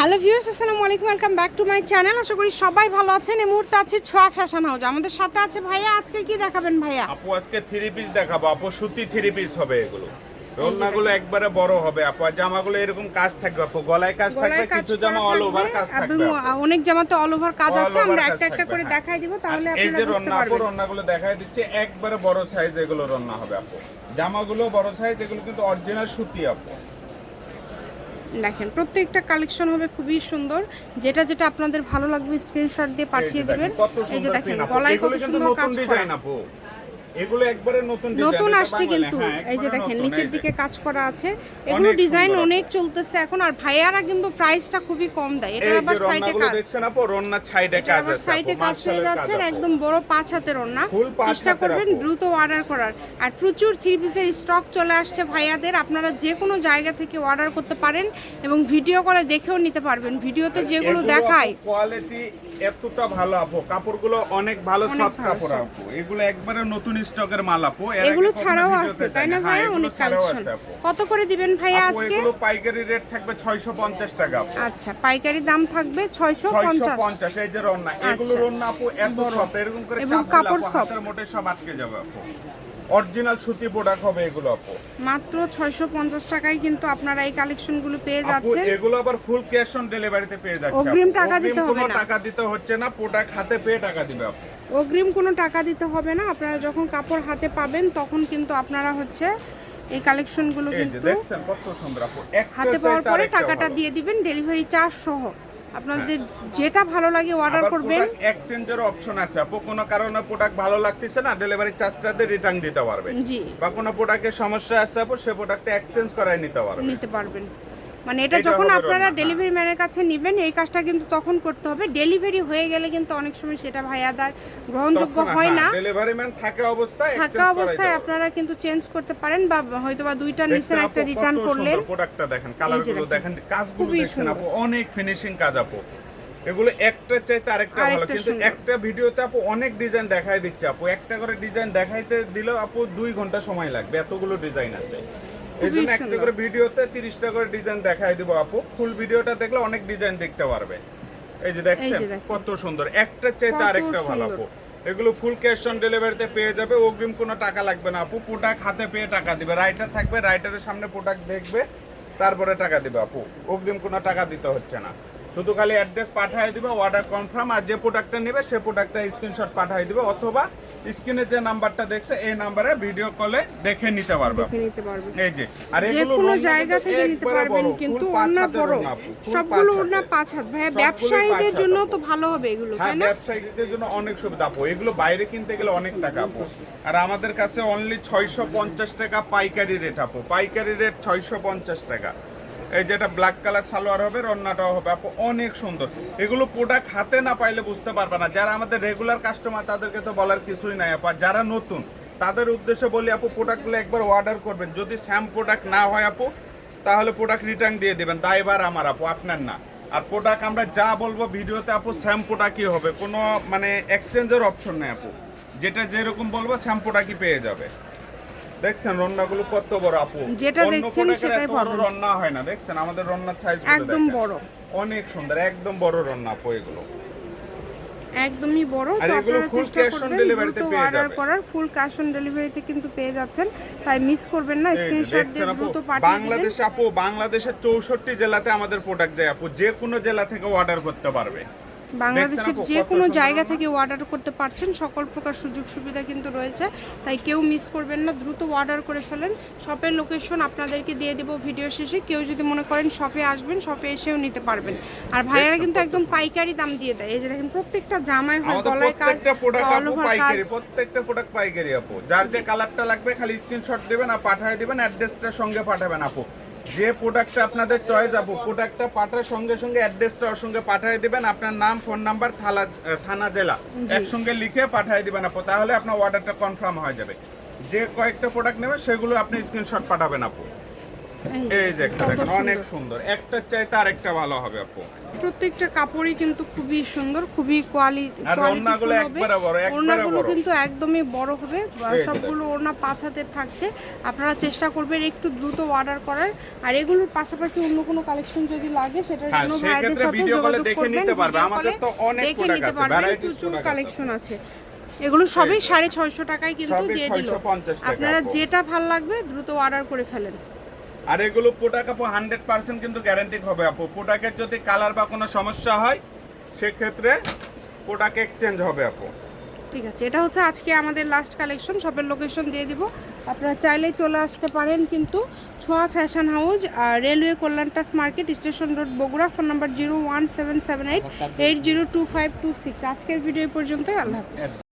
Hello viewers, আসসালামু আলাইকুম, welcome back to my channel. আশা করি সবাই ভালো আছেন। এই মুহূর্তে আছে ছোঁয়া ফ্যাশন হাউস, আমাদের সাথে আছে ভাইয়া। আজকে কি দেখাবেন ভাইয়া? আপু আজকে থ্রি পিস দেখাবো আপু, সুতি থ্রি পিস হবে এগুলো। ওড়নাগুলো একবারে বড় হবে আপু, আর জামাগুলো এরকম কাজ থাকবে আপু, গলায় কাজ থাকবে, কিছু জামা অল ওভার কাজ থাকবে। অনেক জামাতে অল ওভার কাজ আছে, আমরা একটা একটা করে দেখাই দিব, তাহলে এই আপনারা যে বুঝতে ওড়না আপু, পারবেন। ওড়নাগুলো দেখাই দিচ্ছে, একবারে বড় সাইজ এগুলো ওড়না হবে আপু। জামাগুলো বড় সাইজ, এগুলো কিন্তু অরিজিনাল সুতি আপু। দেখেন প্রত্যেকটা কালেকশন হবে খুবই সুন্দর, যেটা যেটা আপনাদের ভালো লাগবে স্ক্রিনশট দিয়ে পাঠিয়ে দিবেন। এই যে দেখেন গলায় কত সুন্দর কাজ ডিজাইন আপু, এগুলো একবারে নতুন ডিজাইন, নতুন আসছে কিন্তু। এই যে দেখেন নিচের দিকে কাজ করা আছে, এগুলো ডিজাইন অনেক চলতেছে এখন। আর ভাইয়ারা কিন্তু প্রাইসটা খুবই কম দেয়। এটা আবার সাইডে কাজ দেখছেন আপু, রন্না সাইডে কাজ আছে, সাইডে কাজ পেয়ে যাচ্ছেন, একদম বড় 5 হাতের ওন্না। চেষ্টা করবেন দ্রুত অর্ডার করার। আর প্রচুর থ্রি পিসের স্টক চলে আসছে ভাইয়াদের, আপনারা যে কোনো জায়গা থেকে অর্ডার করতে পারেন এবং ভিডিও করে দেখেও নিতে পারবেন। ভিডিওতে যেগুলো দেখায় কোয়ালিটি এতটা ভালো আপু, কাপড়গুলো অনেক ভালো, সফট কাপড় আপু, এগুলো একবারে নতুন স্টকের মাল আপু। এগুলো ছাড়াও আছে তাই না ভাইয়া? অনেক কালেকশন। কত করে দিবেন ভাইয়া আজকে? এগুলো পাইকারি রেট থাকবে 650 টাকা আপু। আচ্ছা, পাইকারি দাম থাকবে 650। এই যে রন্না, এগুলো রন্না আপু এত সফট, এরকম করে এবং কাপড় সফট, হাতের মোটে সব আটকে যাবে আপু। অরিজিনাল সুতি প্রোডাক্ট হবে এগুলো আপু। মাত্র 650 টাকায় কিন্তু আপনারা এই কালেকশনগুলো পেয়ে যাচ্ছেন। এগুলো আবার ফুল ক্যাশ অন ডেলিভারিতে পেয়ে যাচ্ছে। অগ্রিম টাকা দিতে হবে না, টাকা দিতে হচ্ছে না, প্রোডাক্ট হাতে পেয়ে টাকা দিবে আপু। অগ্রিম কোনো টাকা দিতে হবে না। আপনারা যখন কাপড় হাতে পাবেন তখন কিন্তু আপনারা হচ্ছে এই কালেকশনগুলো কিন্তু দেখছেন কত সুন্দর আপু, হাতে পাওয়ার পরে টাকাটা দিয়ে দিবেন ডেলিভারি চার্জ সহ। আপনাদের যেটা ভালো লাগে অর্ডার করবেন। এক্সচেঞ্জের অপশন আছে আপু, কোনো কারণে প্রোডাক্ট ভালো লাগতেছে না, ডেলিভারি চার্জটা দিয়ে রিটার্ন দিতে পারবেন। জি, বা কোনো প্রোডাক্টের সমস্যা আছে আপু, সেই প্রোডাক্টটা এক্সচেঞ্জ করায় নিতে পারবেন। মানে এটা যখন আপনারা ডেলিভারি ম্যানের কাছে নেবেন, এই কাজটা কিন্তু তখন করতে হবে। ডেলিভারি হয়ে গেলে কিন্তু অনেক সময় সেটা ভাইয়াদার গ্রহণযোগ্য হয় না। ডেলিভারি ম্যান থাকা অবস্থায় আপনারা কিন্তু চেঞ্জ করতে পারেন, বা হয়তোবা দুইটা নিছেন, একটা রিটার্ন করলেন। প্রোডাক্টটা দেখেন, কালারগুলো দেখেন, কাজগুলো দেখছেন আপু, অনেক ফিনিশিং কাজ আপু। এগুলো একটা চাইতে আরেকটা ভালো, কিন্তু একটা ভিডিওতে আপু অনেক ডিজাইন দেখাই দিচ্ছে আপু। একটা করে ডিজাইন দেখাইতে দিলেও আপু 2 ঘন্টা সময় লাগবে, এতগুলো ডিজাইন আছে। এই জন্য একটা করে ভিডিওতে 30টা করে ডিজাইন দেখাই দিব আপু। ফুল ভিডিওটা দেখলে অনেক ডিজাইন দেখতে পারবে। এই যে দেখছেন কত সুন্দর, একটা চাইতে আরেকটা ভালো আপু। এগুলো ফুল ক্যাশ অন ডেলিভারিতে পেয়ে যাবে, অগ্রিম কোনো টাকা লাগবে না আপু। প্রোডাক্ট হাতে পেয়ে টাকা দিবে, রাইটার থাকবে, রাইটারের সামনে প্রোডাক্ট দেখবে, তারপরে টাকা দিবে আপু। অগ্রিম কোনো টাকা দিতে হচ্ছে না, শুধু খালি অ্যাড্রেস পাঠিয়ে দিবে, অর্ডার কনফার্ম, আর যে প্রোডাক্টটা নেবে সে প্রোডাক্টটা স্ক্রিনশট পাঠিয়ে দিবে, অথবা স্ক্রিনে যে নাম্বারটা দেখছে এই নাম্বারে ভিডিও কলে দেখে নিতে পারবে। এই যে আর এগুলো কোন জায়গা থেকে নিতে পারবেন, কিন্তু ওন্না বড়, সবগুলো ওন্না 5 হাত। ভাইয়া ব্যবসায়ীদের জন্য তো ভালো হবে এগুলো, তাই না? ব্যবসায়ীদের জন্য অনেক সুবিধা আপু, এগুলো বাইরে কিনতে গেলে অনেক টাকা আপু, আর আমাদের কাছে অনলি 650 টাকা পাইকারি রেট আপু। পাইকারি রেট 650 টাকা। এই যেটা ব্ল্যাক কালার সালোয়ার হবে, রন্নাটাও হবে আপু, অনেক সুন্দর। এগুলো প্রোডাক্ট হাতে না পাইলে বুঝতে পারবে না। যারা আমাদের রেগুলার কাস্টমার তাদেরকে তো বলার কিছুই নাই আপু। যারা নতুন তাদের উদ্দেশ্যে বলি আপু, প্রোডাক্টগুলো একবার অর্ডার করবেন। যদি স্যাম প্রোডাক্ট না হয় আপু, তাহলে প্রোডাক্ট রিটার্ন দিয়ে দেবেন, দায়ভার আমার আপু, আপনার না। আর প্রোডাক্ট আমরা যা বলবো ভিডিওতে আপু, স্যাম প্রোডাক্টই হবে, কোনো মানে এক্সচেঞ্জের অপশন নেই আপু। যেটা যেরকম বলবো স্যাম প্রোডাক্টই পেয়ে যাবে। দেখছেন রন্নাগুলো কত বড় আপু, যেটা দেখছেন সেটাই পাবেন। রন্না হয় না, দেখছেন আমাদের রন্নার সাইজ একদম বড়, অনেক সুন্দর, একদম বড় রন্না আপু, এগুলো একদমই বড়। আর এগুলো ফুল ক্যাশ অন ডেলিভারিতে পেয়ে যাবেন। অর্ডার করার ফুল ক্যাশ অন ডেলিভারিতে কিন্তু পেয়ে যাচ্ছেন, তাই মিস করবেন না। স্ক্রিনশট দিয়ে দ্রুত পাঠিয়ে দিন। বাংলাদেশ আপু, বাংলাদেশের 64 জেলাতে আমাদের প্রোডাক্ট যায় আপু, যে কোনো জেলা থেকে অর্ডার করতে পারবে। বাংলাদেশের যে কোনো জায়গা থেকে অর্ডার করতে পারছেন, সকল প্রকার সুযোগ সুবিধা কিন্তু রয়েছে, তাই কেউ মিস করবেন না, দ্রুত অর্ডার করে ফেলেন। শপের লোকেশন আপনাদেরকে দিয়ে দেবো ভিডিও শেষে। কেউ যদি মনে করেন শপে আসবেন, শপে এসেও নিতে পারবেন। আর ভাইয়ারা কিন্তু একদম পাইকারি দাম দিয়ে দেয়। এই যে দেখেন প্রত্যেকটা জামায় হয় গলায় কাজ, অল ওভার কাজ, প্রত্যেকটা প্রোডাক্ট পাইকারি আপু। যার যে কালারটা লাগবে খালি স্ক্রিনশট দিবেন আর পাঠিয়ে দিবেন, অ্যাড্রেসটা সঙ্গে পাঠাবেন আপু। যে প্রোডাক্টটা আপনাদের চয়েস আপু, প্রোডাক্টটা পাঠার সঙ্গে সঙ্গে অ্যাড্রেসটা ওর সঙ্গে পাঠিয়ে দিবেন, আপনার নাম, ফোন নাম্বার, থানা, জেলা একসঙ্গে লিখে পাঠিয়ে দিবেন আপু, তাহলে আপনার অর্ডারটা কনফার্ম হয়ে যাবে। যে কয়েকটা প্রোডাক্ট নেবে সেগুলো আপনি স্ক্রিনশট পাঠাবেন আপু। এই যে একটা দেখেন অনেক সুন্দর, একটা চাইতে আরেকটা ভালো হবে আপু। প্রত্যেকটা কাপড়ই কিন্তু খুবই সুন্দর, খুবই কোয়ালিটি। আর ওড়নাগুলো একবারে বড়, একবারে ওড়নাগুলো বড়। কিন্তু একদমই বড় হবে, এই সবগুলো ওড়না 5 হাতের থাকছে। আপনারা চেষ্টা করবেন একটু দ্রুত অর্ডার করার। আর এগুলোর পাশাপাশি অন্য কোনো কালেকশন যদি লাগে সেটার হ্যাঁ, জন্য সেই ভাইদের ক্ষেত্রে সাথে ভিডিও কলে যোগাযোগ দেখে করবেন। নিতে পারবে। ভিডিও আমাদের কলে তো অনেক দেখে প্রোডাক্ট নিতে আছে, পারবেন, ভ্যারাইটিস প্রচুর প্রোডাক্ট কালেকশন আছে। এগুলো সবই এই যে। 650 টাকায় কিন্তু সবই দিয়ে দিল। 650 টাকা আপনারা আপু। যেটা ভালো লাগবে দ্রুত অর্ডার করে ফেলেন। আর এগুলো প্রোডাক্ট আপু 100% কিন্তু গ্যারান্টি হবে আপু। প্রোডাক্টের যদি কালার বা কোনো সমস্যা হয় সেক্ষেত্রে প্রোডাক্ট এক্সচেঞ্জ হবে আপু। ঠিক আছে, এটা হচ্ছে আজকে আমাদের লাস্ট কালেকশন। শপের লোকেশন দিয়ে দিব, আপনারা চাইলেই চলে আসতে পারেন কিন্তু। ছোঁয়া ফ্যাশন হাউস, রেলওয়ে কল্যাণটাস market, station road, Bogura. Phone number 01778 802526। আজকের ভিডিও পর্যন্তই। আল্লাহ হাফেজ।